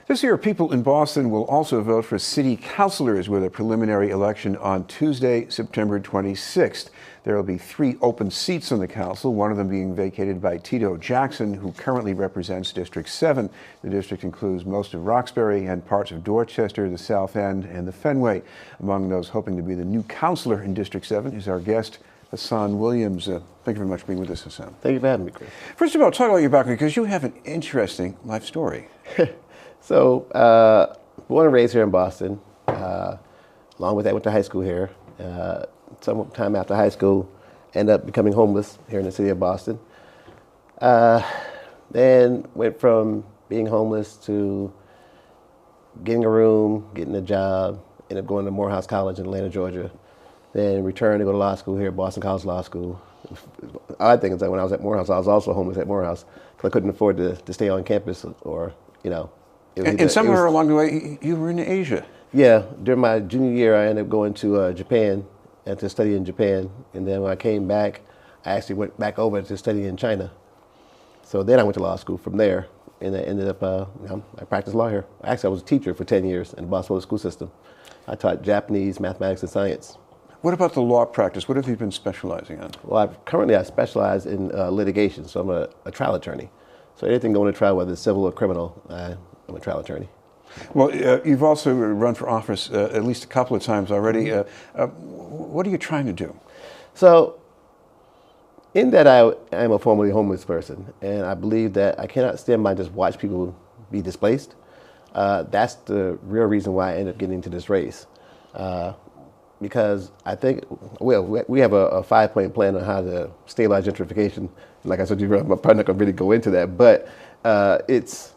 This year, people in Boston will also vote for city councilors with a preliminary election on Tuesday, September 26th. There will be 3 open seats on the council, one of them being vacated by Tito Jackson, who currently represents District 7. The district includes most of Roxbury and parts of Dorchester, the South End, and the Fenway. Among those hoping to be the new councilor in District 7 is our guest, Hassan Williams. Thank you very much for being with us, Hassan. Thank you for having me, Chris. First of all, talk about your background, because you have an interesting life story. So, born and raised here in Boston. Along with that, went to high school here. Some time after high school, ended up becoming homeless here in the city of Boston. Then went from being homeless to getting a room, getting a job, ended up going to Morehouse College in Atlanta, Georgia. Then returned to go to law school here at Boston College Law School. The odd thing is that when I was at Morehouse, I was also homeless at Morehouse because I couldn't afford to stay on campus or, you know. And somewhere along the way, you were in Asia. Yeah, during my junior year, I ended up going to Japan and to study in Japan. And then when I came back, I actually went back over to study in China. So then I went to law school from there, and I ended up, I practiced law here. Actually, I was a teacher for 10 years in the Boston Public School System. I taught Japanese, mathematics, and science. What about the law practice? What have you been specializing on? Well, currently I specialize in litigation, so I'm a trial attorney. So anything going to trial, whether it's civil or criminal, I'm a trial attorney. Well, you've also run for office at least a couple of times already. What are you trying to do? So, in that I am a formerly homeless person, and I believe that I cannot stand by and just watch people be displaced. That's the real reason why I ended up getting into this race. Because I think, well, we have a 5-point plan on how to stabilize gentrification. Like I said, I'm probably not going to really go into that, but it's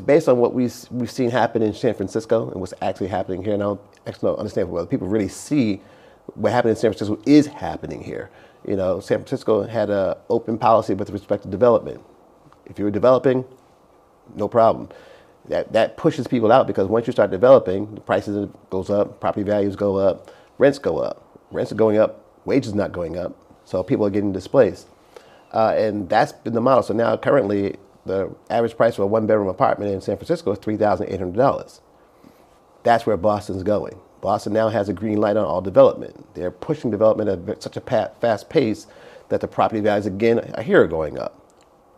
based on what we've seen happen in San Francisco and what's actually happening here. And I don't actually understand whether people really see what happened in San Francisco is happening here. You know, San Francisco had an open policy with respect to development. If you were developing, no problem. That pushes people out because once you start developing, the prices goes up, property values go up, rents go up. Rents are going up, wages not going up, so people are getting displaced. And that's been the model. So now currently, the average price for a 1-bedroom apartment in San Francisco is $3,800. That's where Boston's going. Boston now has a green light on all development. They're pushing development at such a fast pace that the property values, again, are going up.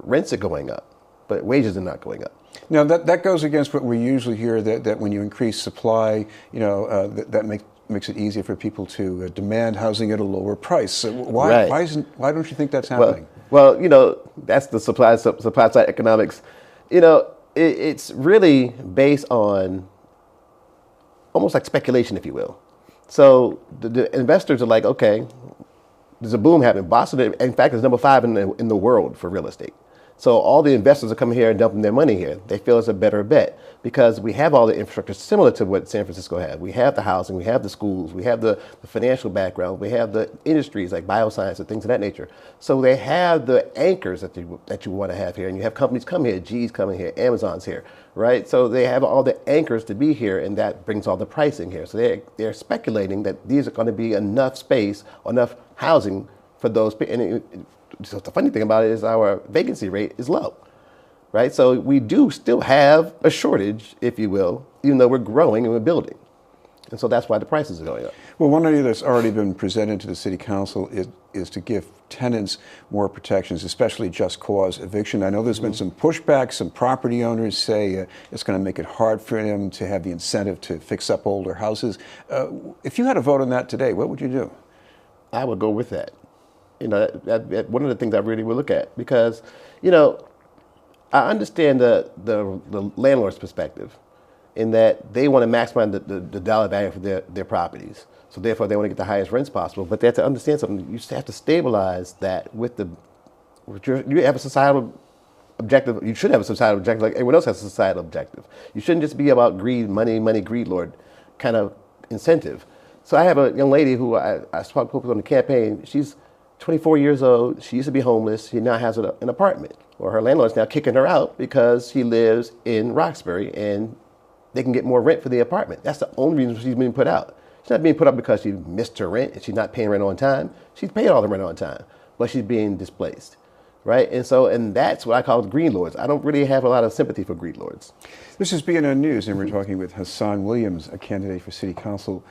Rents are going up, but wages are not going up. Now, that goes against what we usually hear, that when you increase supply, you know, that makes it easier for people to demand housing at a lower price. So why don't you think that's happening? Well, you know, that's the supply side economics. You know, it's really based on almost like speculation, if you will. So the investors are like, okay, there's a boom happening. Boston, in fact, is number 5 in the world for real estate. So all the investors are coming here and dumping their money here. They feel it's a better bet because we have all the infrastructure similar to what San Francisco had. We have the housing, we have the schools, we have the financial background, we have the industries like bioscience and things of that nature. So they have the anchors that you want to have here, and you have companies come here, GE's coming here, Amazon's here, right? So they have all the anchors to be here, and that brings all the pricing here. So they're speculating that these are going to be enough space, enough housing for those people. So the funny thing about it is our vacancy rate is low, right? So we do still have a shortage, if you will, even though we're growing and we're building. And so that's why the prices are going up. Well, one idea that's already been presented to the City Council is to give tenants more protections, especially just cause eviction. I know there's been some pushback. Some property owners say it's going to make it hard for them to have the incentive to fix up older houses. If you had a vote on that today, what would you do? I would go with that. You know, that one of the things I really would look at because, you know, I understand the landlord's perspective in that they want to maximize the dollar value for their properties. So therefore, they want to get the highest rents possible. But they have to understand something. You have to stabilize that with you have a societal objective. You should have a societal objective like everyone else has a societal objective. You shouldn't just be about greed, money, greed, Lord, kind of incentive. So I have a young lady who I spoke with on the campaign. She's 24 years old. She used to be homeless. She now has an apartment. Or her landlord's now kicking her out because she lives in Roxbury and they can get more rent for the apartment. That's the only reason she's being put out. She's not being put out because she missed her rent and she's not paying rent on time. She's paying all the rent on time, but she's being displaced. right? And that's what I call green lords. I don't really have a lot of sympathy for green lords. This is BNN News, and we're talking with Hassan Williams, a candidate for City Council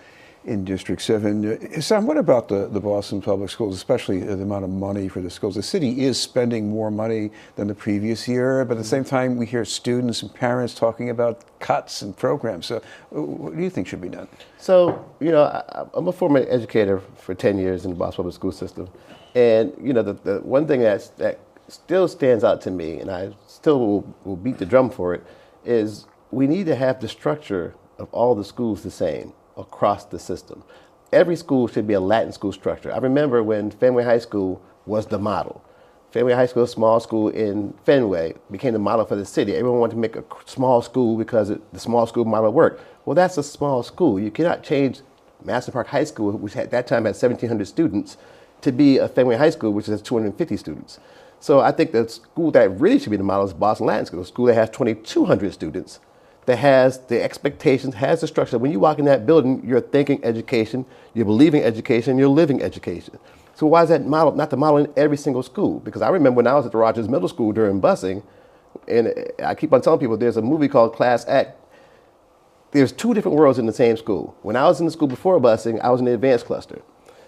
in District 7. Hassan, what about the Boston Public Schools, especially the amount of money for the schools? The city is spending more money than the previous year, but at the same time, we hear students and parents talking about cuts and programs. So what do you think should be done? So, I'm a former educator for 10 years in the Boston Public School system. And, the one thing that still stands out to me, and I still will beat the drum for it, is we need to have the structure of all the schools the same across the system. Every school should be a Latin school structure. I remember when Fenway High School was the model. Fenway High School, a small school in Fenway, became the model for the city. Everyone wanted to make a small school because the small school model worked. Well, that's a small school. You cannot change Madison Park High School, which at that time had 1,700 students, to be a Fenway High School, which has 250 students. So I think the school that really should be the model is Boston Latin School, a school that has 2,200 students, that has the expectations, has the structure. When you walk in that building, you're thinking education, you're believing education, you're living education. So why is that model not the model in every single school? Because I remember when I was at the Rogers Middle School during busing, and I keep on telling people there's a movie called Class Act. There's two different worlds in the same school. When I was in the school before busing, I was in the advanced cluster.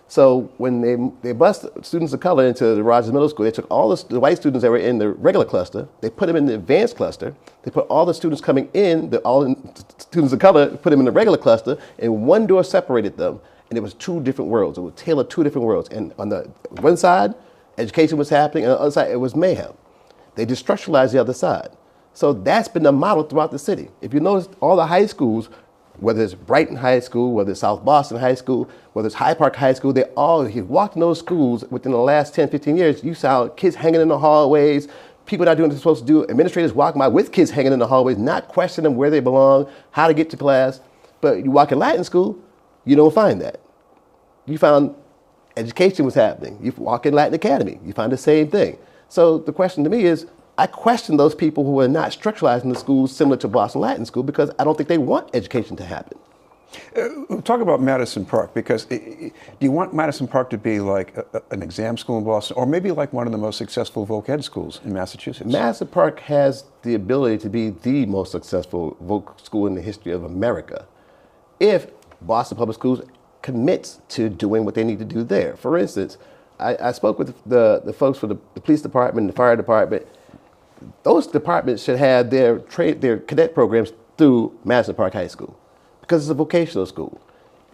So when they bused students of color into the Rogers Middle School, they took all the white students that were in the regular cluster, they put them in the advanced cluster, they put all the students coming in, students of color, put them in the regular cluster, and one door separated them, and it was two different worlds. It was tailored two different worlds. And on the one side, education was happening, and on the other side, it was mayhem. They destructuralized the other side. So that's been the model throughout the city. If you notice, all the high schools, whether it's Brighton High School, whether it's South Boston High School, whether it's Hyde Park High School, if you walked in those schools within the last 10, 15 years, you saw kids hanging in the hallways, people not doing what they're supposed to do, administrators walking by with kids hanging in the hallways, not questioning them where they belong, how to get to class. But you walk in Latin school, you don't find that. You found education was happening. You walk in Latin Academy, you find the same thing. So the question to me is, I question those people who are not structuralized in the schools similar to Boston Latin School because I don't think they want education to happen. Talk about Madison Park, because do you want Madison Park to be like an exam school in Boston, or maybe like one of the most successful voc ed schools in Massachusetts? Madison Park has the ability to be the most successful voc school in the history of America if Boston Public Schools commits to doing what they need to do there. For instance, I spoke with the folks for the police department and the fire department. Those departments should have their cadet programs through Madison Park High School because it's a vocational school.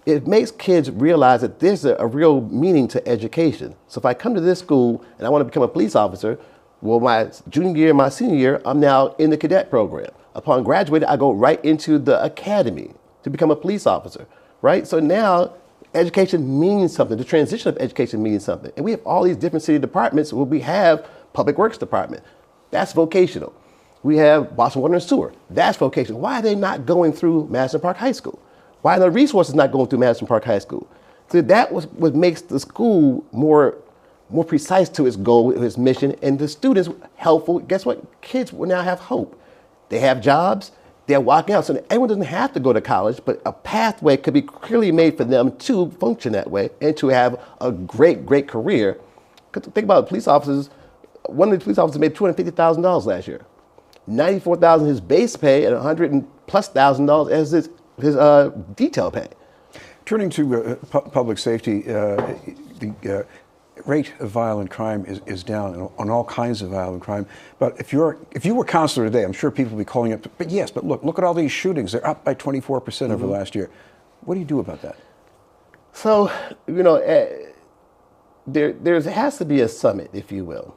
It makes kids realize that there's a real meaning to education. So if I come to this school and I want to become a police officer, well, my junior year, my senior year, I'm now in the cadet program. Upon graduating, I go right into the academy to become a police officer, right? So now education means something. The transition of education means something. And we have all these different city departments where we have public works department. That's vocational. We have Boston Water and Sewer. That's vocational. Why are they not going through Madison Park High School? Why are the resources not going through Madison Park High School? So that was what makes the school more precise to its goal, its mission, and the students helpful. Guess what? Kids will now have hope. They have jobs. They're walking out. So everyone doesn't have to go to college, but a pathway could be clearly made for them to function that way and to have a great, great career. Because think about it, police officers. One of the police officers made $250,000 last year. $94,000 his base pay and $100,000+ as his detail pay. Turning to public safety, the rate of violent crime is down on all kinds of violent crime. But if you were counselor today, I'm sure people will be calling up. But yes, but look at all these shootings. They're up by 24% over last year. What do you do about that? So there has to be a summit, if you will.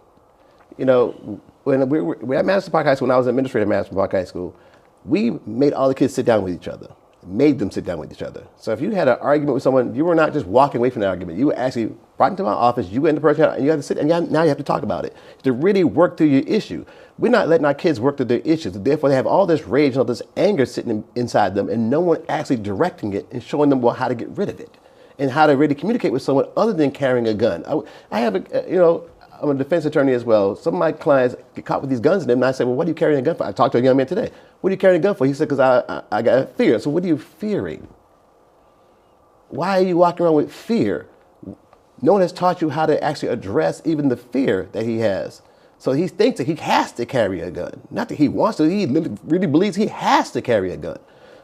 When we were at Madison Park High School, when I was an administrator at Madison Park High School, we made all the kids sit down with each other, made them sit down with each other. So if you had an argument with someone, you were not just walking away from the argument. You were actually brought into my office, you and the person, and you had to sit, and now you have to talk about it, to really work through your issue. We're not letting our kids work through their issues. Therefore, they have all this rage and all this anger sitting inside them, and no one actually directing it and showing them how to get rid of it and how to really communicate with someone other than carrying a gun. I have I'm a defense attorney as well. Some of my clients get caught with these guns in them, and I say, well, what are you carrying a gun for? I talked to a young man today. What are you carrying a gun for? He said, because I got fear. So what are you fearing? Why are you walking around with fear? No one has taught you how to actually address even the fear that he has. So he thinks that he has to carry a gun. Not that he wants to, he really believes he has to carry a gun.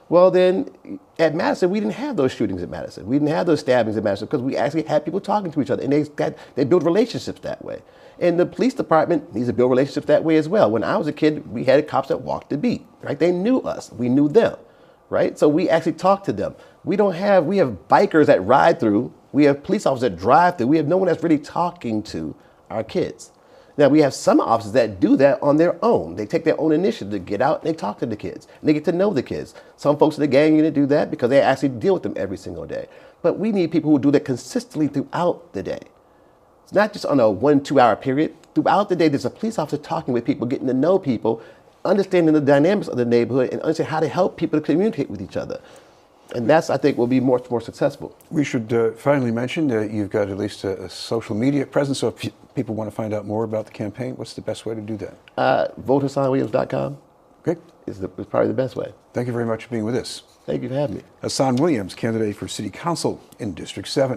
Well, then at Madison, we didn't have those shootings at Madison. We didn't have those stabbings at Madison because we actually had people talking to each other, and they build relationships that way. And the police department needs to build relationships that way as well. When I was a kid, we had cops that walked the beat, right? They knew us, we knew them, right? So we actually talked to them. We have bikers that ride through, we have police officers that drive through, we have no one that's really talking to our kids. Now, we have some officers that do that on their own. They take their own initiative to get out and they talk to the kids and they get to know the kids. Some folks in the gang unit do that because they actually deal with them every single day. But we need people who do that consistently throughout the day. It's not just on a 1-2 hour period. Throughout the day, there's a police officer talking with people, getting to know people, understanding the dynamics of the neighborhood, and understanding how to help people to communicate with each other. And that's, I think, will be much more successful. We should finally mention you've got at least a social media presence. So if people want to find out more about the campaign, what's the best way to do that? VoteHassanWilliams.com. Great. Is probably the best way. Thank you very much for being with us. Thank you for having me. Hassan Williams, candidate for City Council in District 7.